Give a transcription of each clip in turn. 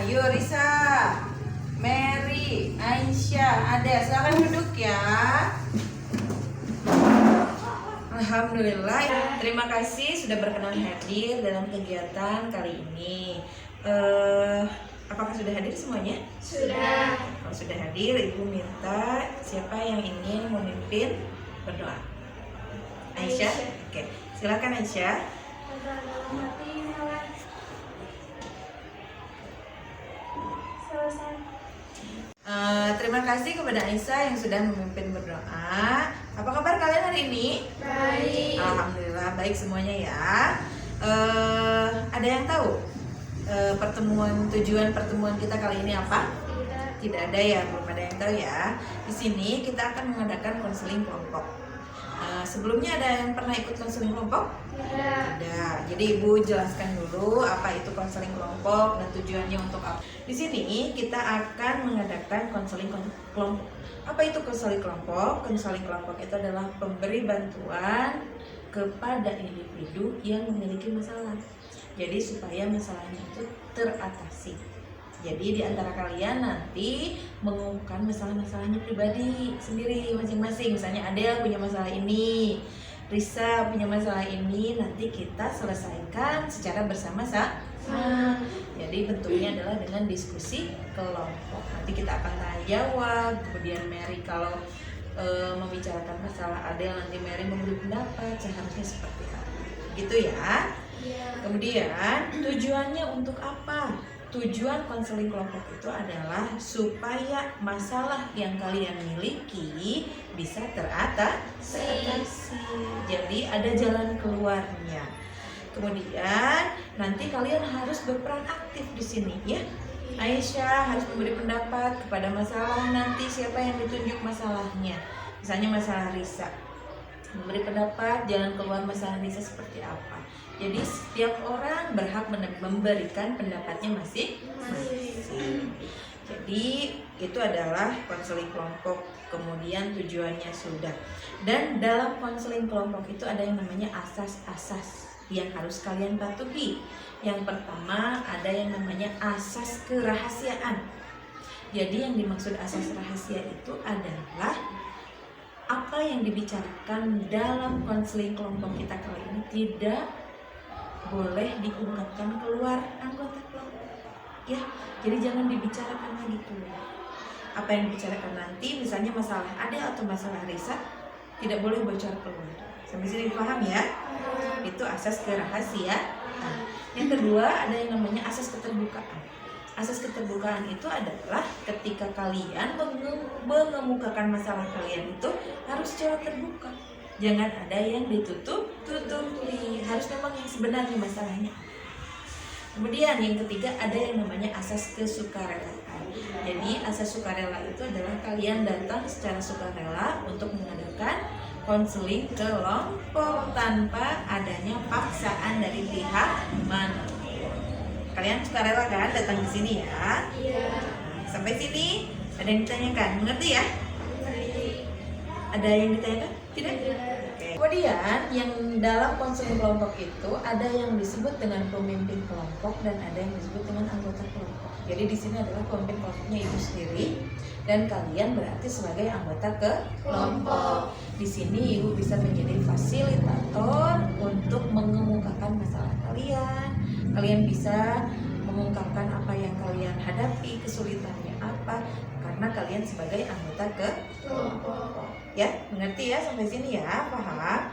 Ayo Risa, Mary, Aisyah, Ade, silakan duduk ya. Alhamdulillah, terima kasih sudah berkenan hadir dalam kegiatan kali ini. Apakah sudah hadir semuanya? Sudah. Kalau sudah hadir, Ibu minta siapa yang ingin memimpin berdoa? Aisyah? Oke, silakan Aisyah. Terima kasih kepada Aisyah yang sudah memimpin berdoa. Apa kabar kalian hari ini? Baik. Alhamdulillah baik semuanya ya. Ada yang tahu tujuan pertemuan kita kali ini apa? Tidak ada ya, belum ada yang tahu ya. Di sini kita akan mengadakan konseling kelompok. Sebelumnya ada yang pernah ikut konseling kelompok? Tidak. Tidak. Jadi Ibu jelaskan dulu apa itu konseling kelompok dan tujuannya untuk apa. Di sini kita akan mengadakan konseling kelompok. Apa itu konseling kelompok? Konseling kelompok itu adalah pemberi bantuan kepada individu yang memiliki masalah. Jadi supaya masalahnya itu teratasi. Jadi di antara kalian nanti mengungkapkan masalah-masalahnya pribadi sendiri masing-masing. Misalnya Adel punya masalah ini, Risa punya masalah ini, nanti kita selesaikan secara bersama-sama. Jadi bentuknya adalah dengan diskusi kelompok. Nanti kita akan tanya jawab, kemudian Mary kalau membicarakan masalah Adel, nanti Mary memberi pendapat seharusnya seperti apa. Gitu ya. Kemudian tujuannya untuk apa? Tujuan konseling kelompok itu adalah supaya masalah yang kalian miliki bisa teratasi. Jadi ada jalan keluarnya. Kemudian nanti kalian harus berperan aktif di sini ya. Aisyah harus memberi pendapat kepada masalah nanti siapa yang ditunjuk masalahnya. Misalnya masalah Risa. Memberi pendapat jalan keluar masalah Risa seperti apa. Jadi setiap orang berhak memberikan pendapatnya masing-masing. Jadi itu adalah konseling kelompok. Kemudian tujuannya sudah. Dan dalam konseling kelompok itu ada yang namanya asas-asas yang harus kalian patuhi. Yang pertama ada yang namanya asas kerahasiaan. Jadi yang dimaksud asas rahasia itu adalah apa yang dibicarakan dalam konseling kelompok kita kali ini tidak boleh diungkapkan keluar anggota kelompok ya, jadi jangan dibicarakan lagi keluar. Apa yang dibicarakan nanti misalnya masalah Adel atau masalah Risa tidak boleh bocor keluar. Sampai sini dipaham ya? Itu asas kerahasiaan. Yang kedua ada yang namanya asas keterbukaan. Asas keterbukaan itu adalah ketika kalian mengemukakan masalah kalian itu harus secara terbuka. Jangan ada yang ditutup-tutupi. Harus memang yang sebenarnya masalahnya. Kemudian yang ketiga ada yang namanya asas kesukarelaan. Jadi asas sukarela itu adalah kalian datang secara sukarela untuk mengadakan konseling kelompok tanpa adanya paksaan dari pihak manapun. Kalian sukarela kan datang ke sini ya? Iya. Sampai sini ada yang ditanyakan, mengerti ya? Ada yang ditanyakan? Tidak? Oke. Kemudian yang dalam konseling kelompok itu ada yang disebut dengan pemimpin kelompok dan ada yang disebut dengan anggota kelompok. Jadi di sini adalah pemimpin kelompoknya ibu sendiri dan kalian berarti sebagai anggota ke kelompok. Di sini ibu bisa menjadi fasilitator untuk mengemukakan masalah kalian. Kalian bisa mengungkapkan apa yang kalian hadapi, kesulitannya apa, karena kalian sebagai anggota ke kelompok. Ya, mengerti ya sampai sini ya, paham?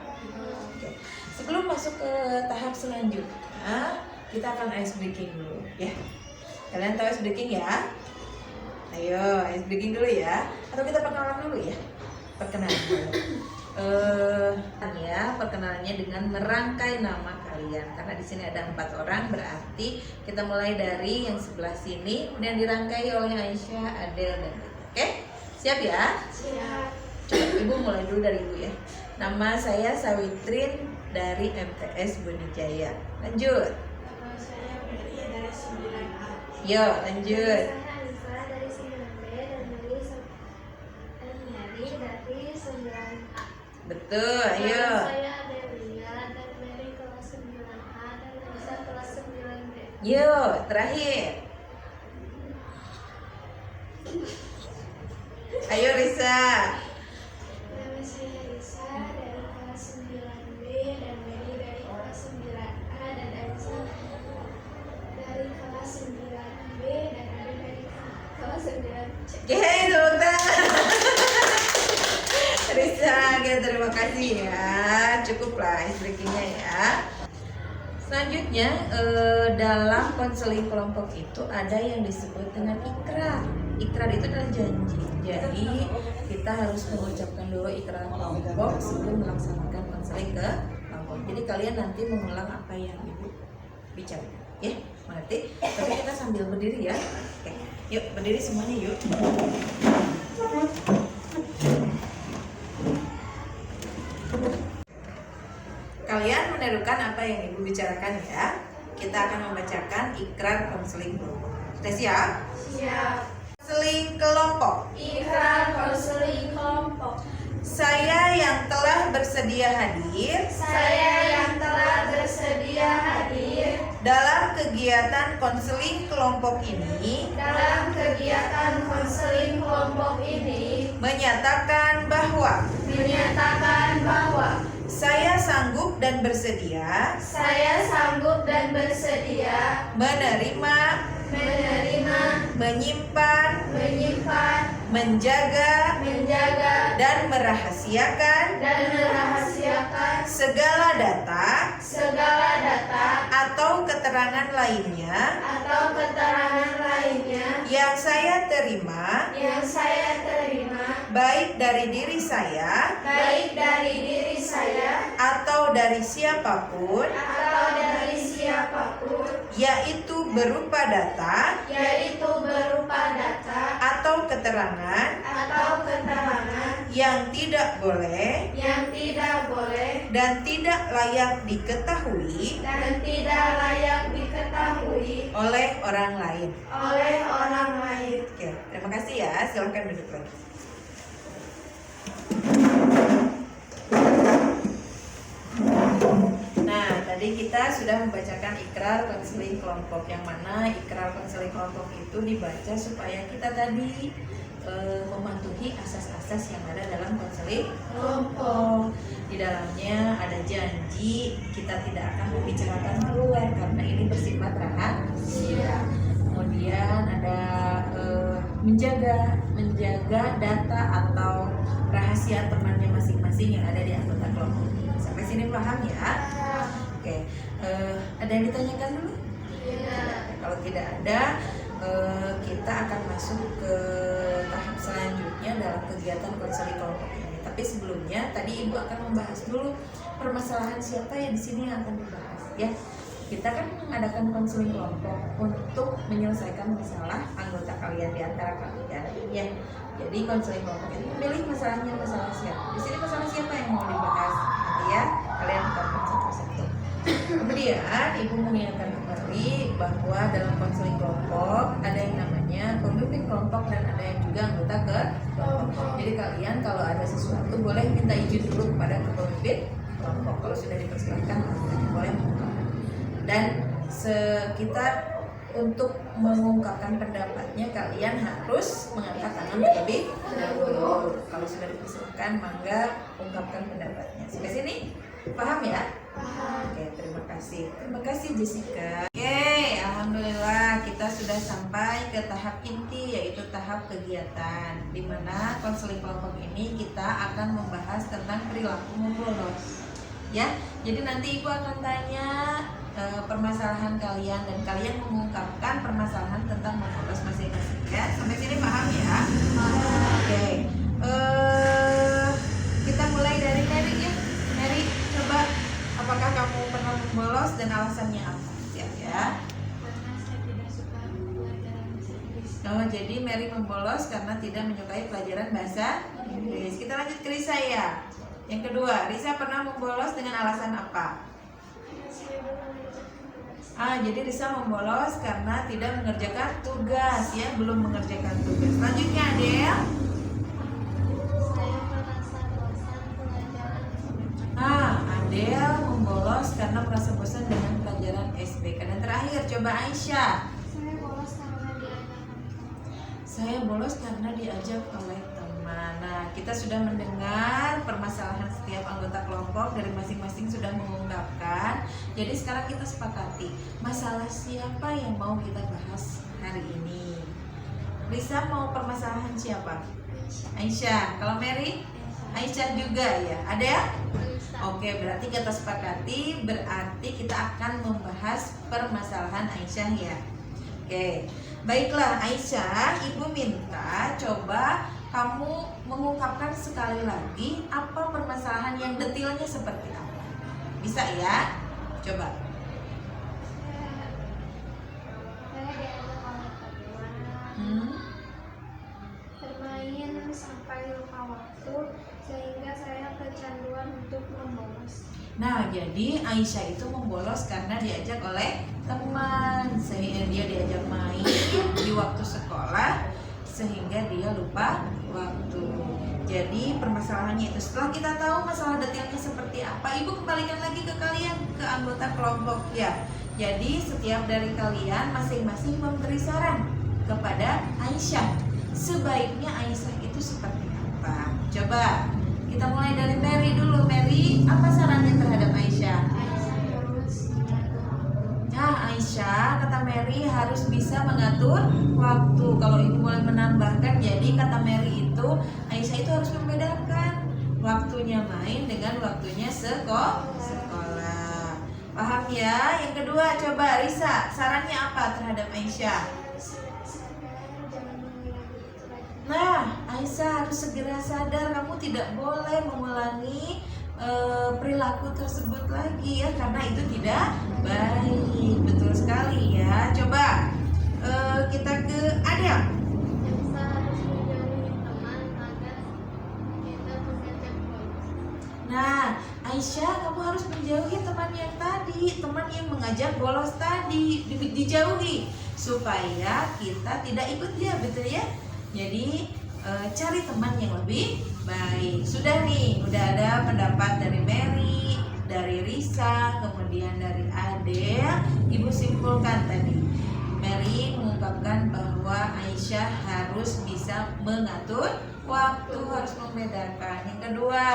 Oke. Sebelum masuk ke tahap selanjutnya, kita akan ice breaking dulu ya. Kalian tahu ice breaking ya? Ayo, ice breaking dulu ya. Atau kita perkenalan dulu ya? Perkenalan dulu. Perkenalannya dengan merangkai nama kalian. Karena di sini ada 4 orang, berarti kita mulai dari yang sebelah sini, kemudian dirangkai oleh Aisyah, Adel, dan Rita. Oke? Siap ya? Siap. Coba Ibu mulai dulu dari Ibu ya. Nama saya Sawitrin dari MTS Bonijaya. Lanjut. Nama saya Maria dari 9A. Yo, lanjut. Saya Anissa dari 9B dan Mary dari 9A. Betul, ayo. Saya Adelia dan Mary kelas 9A dan Lisa kelas 9B. Yo, terakhir. Ayo Risa. Nama saya Risa dari kelas 9B dan Mary dari kelas 9A dan Aisyah dari kelas 9B dan Ade dari kelas 9C. Yeay, tepuk tangan. Risa, oke, terima kasih ya. Cukuplah ice breakingnya ya. Selanjutnya dalam konseling kelompok itu ada yang disebut dengan ikrar. Ikrar itu adalah janji. Jadi kita harus mengucapkan dulu ikrar kelompok sebelum melaksanakan konseling ke kelompok. Jadi kalian nanti mengulang apa yang ibu bicarakan, ya, mengerti? Tapi kita sambil berdiri ya. Oke, yuk berdiri semuanya yuk. Kalian menirukan apa yang ibu bicarakan ya. Kita akan membacakan ikrar konseling kelompok. Sudah siap? Siap. Konseling kelompok. Ikrar konseling kelompok. Saya yang telah bersedia hadir Saya yang telah bersedia hadir dalam kegiatan konseling kelompok ini dalam kegiatan konseling kelompok ini menyatakan bahwa menyatakan bahwa saya sanggup dan bersedia saya sanggup dan bersedia menerima, menyimpan, menjaga, dan merahasiakan segala data atau keterangan lainnya yang saya terima baik dari diri saya atau dari siapapun, yaitu berupa data atau keterangan yang tidak boleh dan tidak layak diketahui oleh orang lain. Oke, terima kasih ya. Silakan duduk lagi. Nah, tadi kita sudah membacakan ikrar konseling kelompok, yang mana ikrar konseling kelompok itu dibaca supaya kita tadi mematuhi asas-asas yang ada dalam konseling kelompok. Di dalamnya ada janji kita tidak akan membicarakan keluar karena ini bersifat rahasia. Kemudian ada menjaga data atau rahasia temannya masing-masing yang ada di anggota kelompok. Sampai sini paham ya? Oke, ada yang ditanyakan dulu? Kalau tidak ada, kita akan masuk ke tahap selanjutnya dalam kegiatan konseling kelompok ini. Tapi sebelumnya, tadi ibu akan membahas dulu permasalahan siapa yang di sini yang akan dibahas, ya. Kita kan mengadakan konseling kelompok untuk menyelesaikan masalah anggota kalian di antara kalian, ya. Jadi konseling kelompok itu memilih masalahnya masalah siapa. Di sini masalah siapa yang mau dibahas, nanti ya. Kalian akan satu-satu. Kemudian ibu mengingatkan kembali bahwa dalam konseling kelompok ada yang namanya pemimpin kelompok dan ada yang juga anggota ke kelompok. Jadi kalian kalau ada sesuatu boleh minta izin dulu kepada pemimpin kelompok. Kalau sudah dipersilakan boleh mengungkapkan. Dan sekitar untuk mengungkapkan pendapatnya kalian harus mengangkat tangan terlebih dahulu. Kalau sudah dipersilakan mangga ungkapkan pendapatnya. Sampai sini paham ya? Oke, terima kasih. Terima kasih Jessica. Oke, alhamdulillah kita sudah sampai ke tahap inti, yaitu tahap kegiatan, di mana konseling kelompok ini kita akan membahas tentang perilaku membolos. Ya, jadi nanti ibu akan tanya permasalahan kalian dan kalian mengungkapkan permasalahan tentang membolos masing-masing. Ya, sampai sini paham ya? Oke. Kita mulai dari Mary ya. Mary, coba apakah kamu pernah membolos dan alasannya apa? Siap ya. Karena saya tidak suka pelajaran bahasa Inggris. Oh, jadi Mary membolos karena tidak menyukai pelajaran bahasa Inggris. Kita lanjut ke Risa ya. Yang kedua, Risa pernah membolos dengan alasan apa? Karena saya belum mengerjakan tugas. Jadi Risa membolos karena tidak mengerjakan tugas ya, belum mengerjakan tugas. Selanjutnya Adel. Saya merasa bosan pelajaran SBK. Adel membolos karena merasa bosan dengan pelajaran SBK. Dan terakhir, coba Aisyah. Saya bolos karena diajarkan teman. Saya bolos karena diajak oleh teman. teman-teman. Nah, kita sudah mendengar permasalahan setiap anggota kelompok dari masing-masing sudah mengungkapkan. Jadi sekarang kita sepakati masalah siapa yang mau kita bahas hari ini. Risa mau permasalahan siapa? Aisyah. Kalau Mary? Aisyah juga ya. Ada ya? Oke, berarti kita sepakati, berarti kita akan membahas permasalahan Aisyah ya. Oke, baiklah Aisyah, Ibu minta coba kamu mengungkapkan sekali lagi apa permasalahan yang detailnya seperti apa. Bisa ya? Coba. Saya diajak oleh teman bermain sampai lupa waktu sehingga saya kecanduan untuk membolos. Nah, jadi Aisyah itu membolos karena diajak oleh teman, sehingga dia diajak main di waktu sekolah sehingga dia lupa waktu. Jadi permasalahannya itu, setelah kita tahu masalah detailnya seperti apa, Ibu kembalikan lagi ke kalian, ke anggota kelompok ya. Jadi setiap dari kalian masing-masing memberi saran kepada Aisyah. Sebaiknya Aisyah itu seperti apa? Coba kita mulai dari Mary dulu. Mary, apa sarannya terhadap Aisyah? Aisyah harus mengatur waktu. Nah, Aisyah, kata Mary harus bisa mengatur waktu. Kalau Ibu mulai menambahkan, jadi kata Mary itu Aisyah itu harus membedakan waktunya main dengan waktunya sekolah. Paham ya? Yang kedua, coba Risa, sarannya apa terhadap Aisyah? Harus sadar jangan mengulangi itu lagi. Nah, Aisyah harus segera sadar kamu tidak boleh mengulangi perilaku tersebut lagi ya, karena itu tidak baik. Betul sekali ya. Coba kita ke Adel. Aisyah harus menjauhi teman agar kita mengajar bolos. Nah, Aisyah kamu harus menjauhi teman yang tadi, teman yang mengajak bolos tadi, dijauhi supaya kita tidak ikut dia, betul ya? Jadi cari teman yang lebih baik. Sudah nih, udah ada pendapat dari Mary, dari Risa, kemudian dari Adel. Ibu simpulkan tadi. Mary mengungkapkan bahwa Aisyah harus bisa mengatur waktu, harus membedakan. Yang kedua,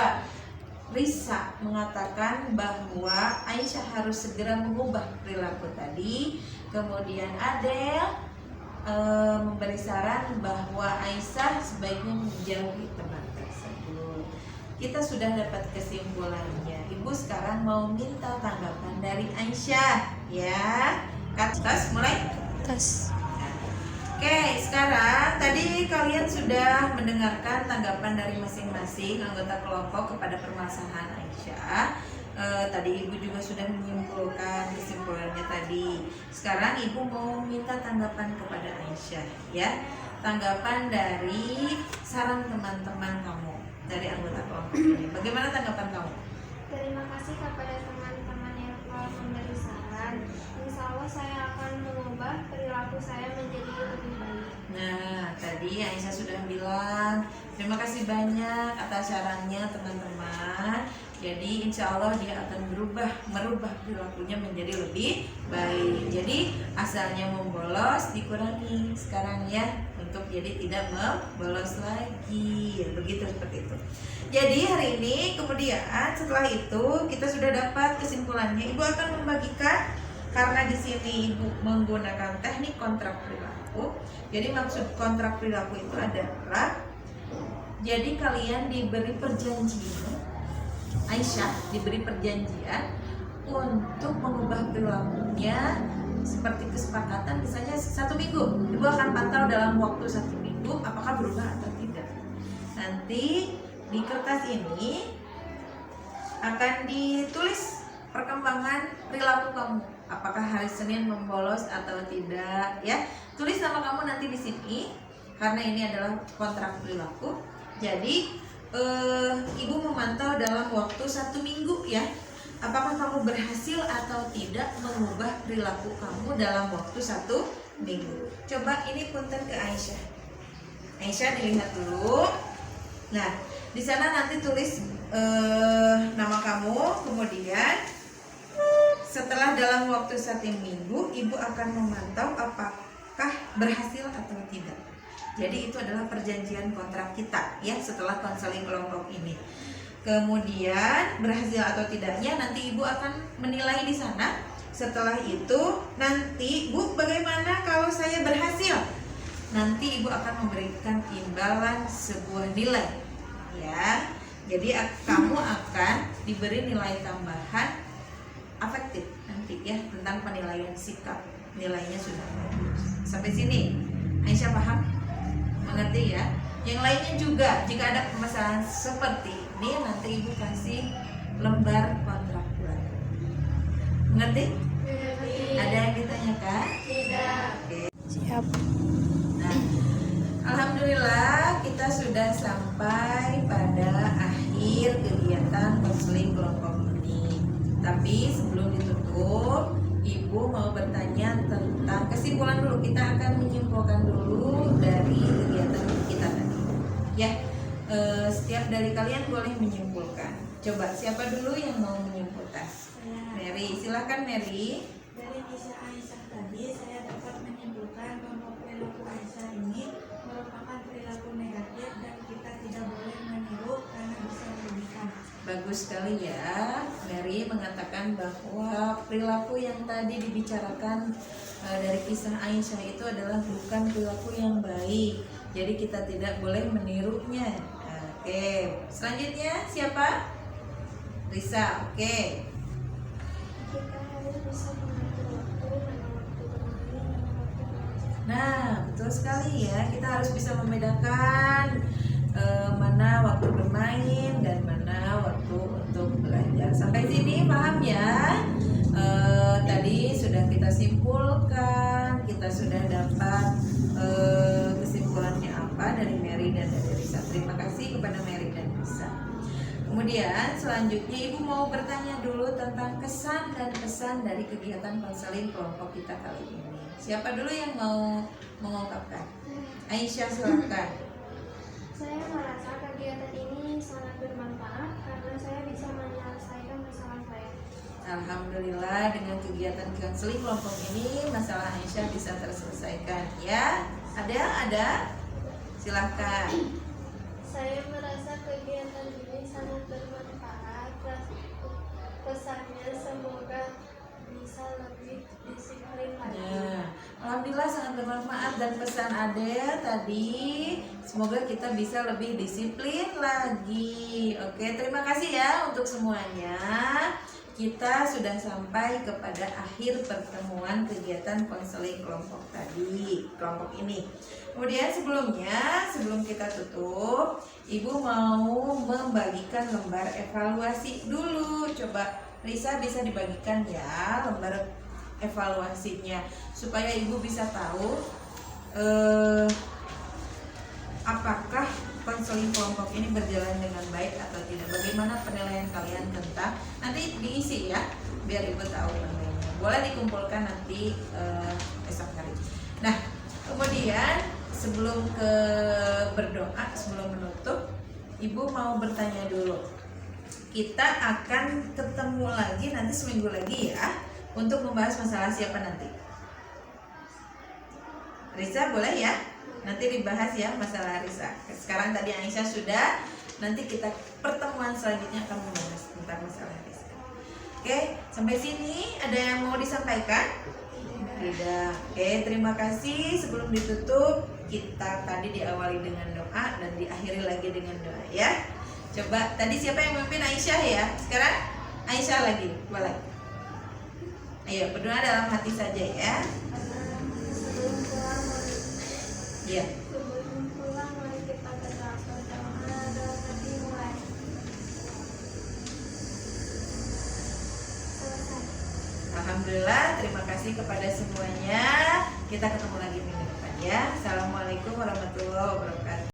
Risa mengatakan bahwa Aisyah harus segera mengubah perilaku tadi. Kemudian Adel memberi saran bahwa Aisyah sebaiknya menjauhi teman tersebut. Kita sudah dapat kesimpulannya. Ibu sekarang mau minta tanggapan dari Aisyah ya. Tes mulai. Tes. Oke, sekarang tadi kalian sudah mendengarkan tanggapan dari masing-masing anggota kelompok kepada permasalahan Aisyah. Tadi Ibu juga sudah menyimpulkan kesimpulannya tadi. Sekarang Ibu mau minta tanggapan kepada Aisyah ya. Tanggapan dari saran teman-teman kamu dari anggota kelompok ini. Bagaimana tanggapan kamu? Terima kasih kepada teman-teman yang telah memberi saran. Insya Allah saya akan mengubah perilaku saya menjadi lebih baik. Nah, tadi Aisyah sudah bilang terima kasih banyak atas sarannya teman-teman. Jadi insya Allah dia akan merubah perilakunya menjadi lebih baik. Jadi asalnya membolos dikurangi sekarang ya, untuk jadi tidak membolos lagi. Begitu, seperti itu. Jadi hari ini kemudian setelah itu kita sudah dapat kesimpulannya. Ibu akan membagikan, karena di sini Ibu menggunakan teknik kontrak perilaku. Jadi maksud kontrak perilaku itu adalah, jadi kalian diberi perjanjian, Aisyah diberi perjanjian untuk mengubah perilakunya seperti kesepakatan, misalnya 1 minggu. Ibu akan pantau dalam waktu 1 minggu apakah berubah atau tidak. Nanti di kertas ini akan ditulis perkembangan perilaku kamu, apakah hari Senin membolos atau tidak ya. Tulis nama kamu nanti di sini karena ini adalah kontrak perilaku. Jadi Ibu memantau dalam waktu 1 minggu ya, apakah kamu berhasil atau tidak mengubah perilaku kamu dalam waktu 1 minggu. Coba ini punten ke Aisyah. Aisyah dilihat dulu. Nah, di sana nanti tulis nama kamu, kemudian setelah dalam waktu 1 minggu Ibu akan memantau apakah berhasil atau tidak. Jadi itu adalah perjanjian kontrak kita ya setelah konseling kelompok ini. Kemudian berhasil atau tidaknya nanti ibu akan menilai di sana. Setelah itu nanti bu, bagaimana kalau saya berhasil? Nanti ibu akan memberikan imbalan sebuah nilai ya. Jadi kamu akan diberi nilai tambahan afektif nanti ya tentang penilaian sikap. Nilainya sudah bagus. Sampai sini Aisyah paham? Mengerti ya? Yang lainnya juga jika ada permasalahan seperti ini nanti ibu kasih lembar kontrak bulan. Mengerti? Ada yang ditanyakan? Tidak. Oke. Siap. Nah, alhamdulillah kita sudah sampai pada akhir kegiatan konseling kelompok ini. Tapi sebelum ditutup, ibu mau bertanya tentang kesimpulan dulu. Kita akan menyimpulkan dulu dari kegiatan kita tadi. Ya, setiap dari kalian boleh menyimpulkan. Coba siapa dulu yang mau menyimpulkan? Mary, silakan Mary. Dari kisah Aisyah tadi, saya dapat menyimpulkan bahwa perilaku Aisyah ini merupakan perilaku negatif dan kita tidak boleh meniru karena bisa merugikan. Bagus sekali ya. Mary mengatakan bahwa perilaku yang tadi dibicarakan dari kisah Aisyah itu adalah bukan perilaku yang baik. Jadi kita tidak boleh menirunya. Oke, selanjutnya siapa? Risa. Oke. Kita harus bisa mengatur waktu, mana waktu bermain, mana waktu belajar. Nah, betul sekali ya. Kita harus bisa membedakan mana waktu bermain dan mana waktu untuk belajar. Sampai sini paham ya? Tadi sudah kita simpulkan, kita sudah dapat kesimpulannya apa dari Mary dan dari Risa. Terima kasih kepada Mary dan Risa. Kemudian selanjutnya ibu mau bertanya dulu tentang kesan dan pesan dari kegiatan konseling kelompok kita kali ini. Siapa dulu yang mau mengungkapkan? Aisyah silakan. Saya merasa kegiatan ini sangat bermanfaat karena saya bisa menyelesaikan masalah saya. Alhamdulillah dengan kegiatan konseling kelompok ini masalah Aisyah bisa terselesaikan ya. Ada? Silahkan. Saya merasa kegiatan ini sangat bermanfaat. Pesannya semoga bisa lebih disiplin lagi. Ya, alhamdulillah sangat bermanfaat dan pesan Adel tadi semoga kita bisa lebih disiplin lagi. Oke, terima kasih ya untuk semuanya. Kita sudah sampai kepada akhir pertemuan kegiatan konseling kelompok tadi, kelompok ini. Kemudian sebelum kita tutup, ibu mau membagikan lembar evaluasi dulu. Coba Risa bisa dibagikan ya lembar evaluasinya supaya ibu bisa tahu apakah konseling kelompok ini berjalan dengan baik atau tidak. Bagaimana penilaian kalian tentang, nanti diisi ya biar ibu tahu penilaiannya. Boleh dikumpulkan nanti esok hari. Nah, kemudian sebelum berdoa, sebelum menutup, ibu mau bertanya dulu. Kita akan ketemu lagi nanti seminggu lagi ya untuk membahas masalah siapa nanti. Risa boleh ya? Nanti dibahas ya masalah Risa. Sekarang tadi Aisyah sudah. Nanti kita pertemuan selanjutnya akan membahas tentang masalah Risa. Oke, sampai sini ada yang mau disampaikan? Tidak. Oke, terima kasih. Sebelum ditutup, kita tadi diawali dengan doa dan diakhiri lagi dengan doa ya. Coba tadi siapa yang memimpin? Aisyah ya. Sekarang Aisyah lagi. Boleh. Ayo berdoa dalam hati saja ya. Sebelum pulang, Iya. mari kita berdoa dalam hati mulai. Selesai. Alhamdulillah, terima kasih kepada semuanya. Kita ketemu lagi minggu depan ya. Assalamualaikum warahmatullahi wabarakatuh.